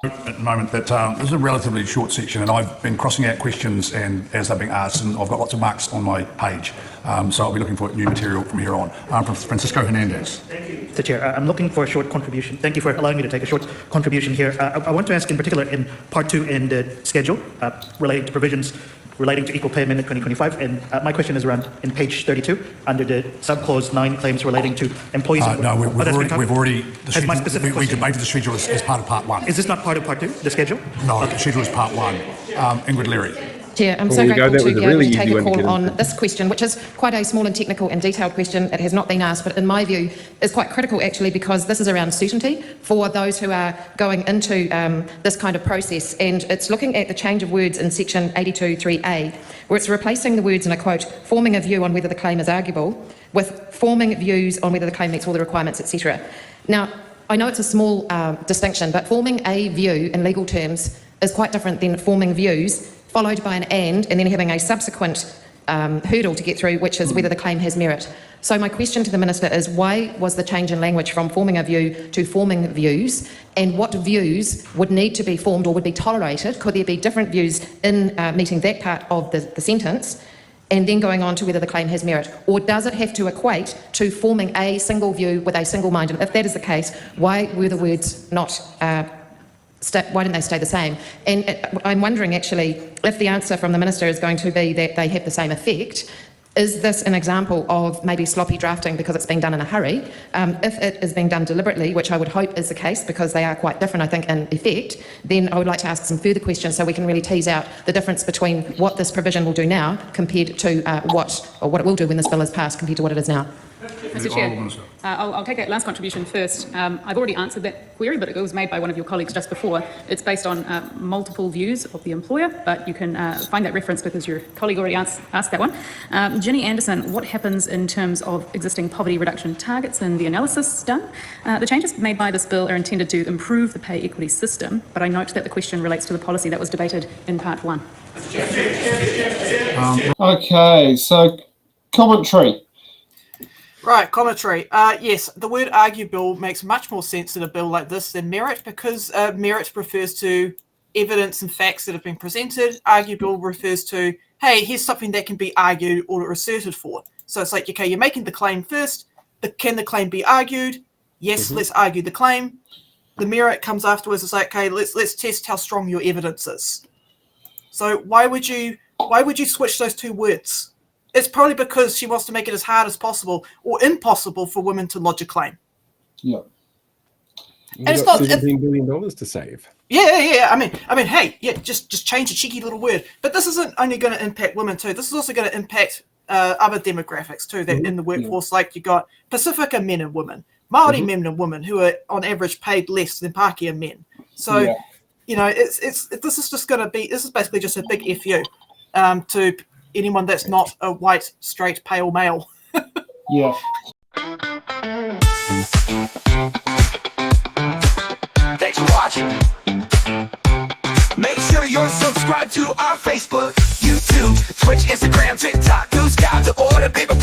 At the moment that this is a relatively short section, and I've been crossing out questions and as they're being asked, and I've got lots of marks on my page, so I'll be looking for new material from here on. From Fracisco Hernandez. Thank you, Mr. Chair. I'm looking for a short contribution. Thank you for allowing me to take a short contribution here. I want to ask in particular in Part 2 in the schedule relating to provisions relating to equal pay amendment 2025, and my question is around in page 32 under the subclause 9 claims relating to employees. No, we've already we debated the schedule as part of Part 1. Is this not part of Part 2, the schedule? No, the schedule is Part 1. Ingrid Leary. Chair, I'm so grateful to be able to take a call on this question, which is quite a small and technical and detailed question. It has not been asked, but in my view is quite critical actually, because this is around certainty for those who are going into this kind of process, and it's looking at the change of words in section 82.3a, where it's replacing the words, and I quote, forming a view on whether the claim is arguable, with forming views on whether the claim meets all the requirements, etc. Now, I know it's a small distinction, but forming a view in legal terms is quite different than forming views followed by an and then having a subsequent hurdle to get through, which is whether the claim has merit. So my question to the Minister is, why was the change in language from forming a view to forming views, and what views would need to be formed or would be tolerated? Could there be different views in meeting that part of the sentence, and then going on to whether the claim has merit? Or does it have to equate to forming a single view with a single mind? And if that is the case, why were the words not why didn't they stay the same? And I'm wondering actually if the answer from the Minister is going to be that they have the same effect. Is this an example of maybe sloppy drafting because it's being done in a hurry? If it is being done deliberately, which I would hope is the case because they are quite different, I think, in effect, then I would like to ask some further questions so we can really tease out the difference between what this provision will do now compared to what it will do when this bill is passed compared to what it is now. Mr. Chair, I'll take that last contribution first. I've already answered that query, but it was made by one of your colleagues just before. It's based on multiple views of the employer, but you can find that reference because your colleague already asked that one. Ginny Anderson, what happens in terms of existing poverty reduction targets and the analysis done? The changes made by this bill are intended to improve the pay equity system, but I note that the question relates to the policy that was debated in Part 1. Okay, so commentary. Right, commentary. Yes, the word arguable makes much more sense in a bill like this than merit, because merit refers to evidence and facts that have been presented. Arguable refers to, hey, here's something that can be argued or asserted for. So it's like, okay, you're making the claim first. Can the claim be argued? Yes, let's argue the claim. The merit comes afterwards. It's like, okay, let's test how strong your evidence is. So why would you switch those two words? It's probably because she wants to make it as hard as possible or impossible for women to lodge a claim. Yeah. And it's not $17 billion to save. Yeah. I mean, hey, yeah, just change a cheeky little word. But this isn't only going to impact women too. This is also going to impact other demographics too that in the workforce. Like you got Pacifica men and women, Māori men and women who are on average paid less than Pākehā men. So, you know, this is basically just a big FU to anyone that's not a white, straight, pale male. Yeah. Thanks for watching. Make sure you're subscribed to our Facebook, YouTube, Twitch, Instagram, TikTok. News, got the order, paper.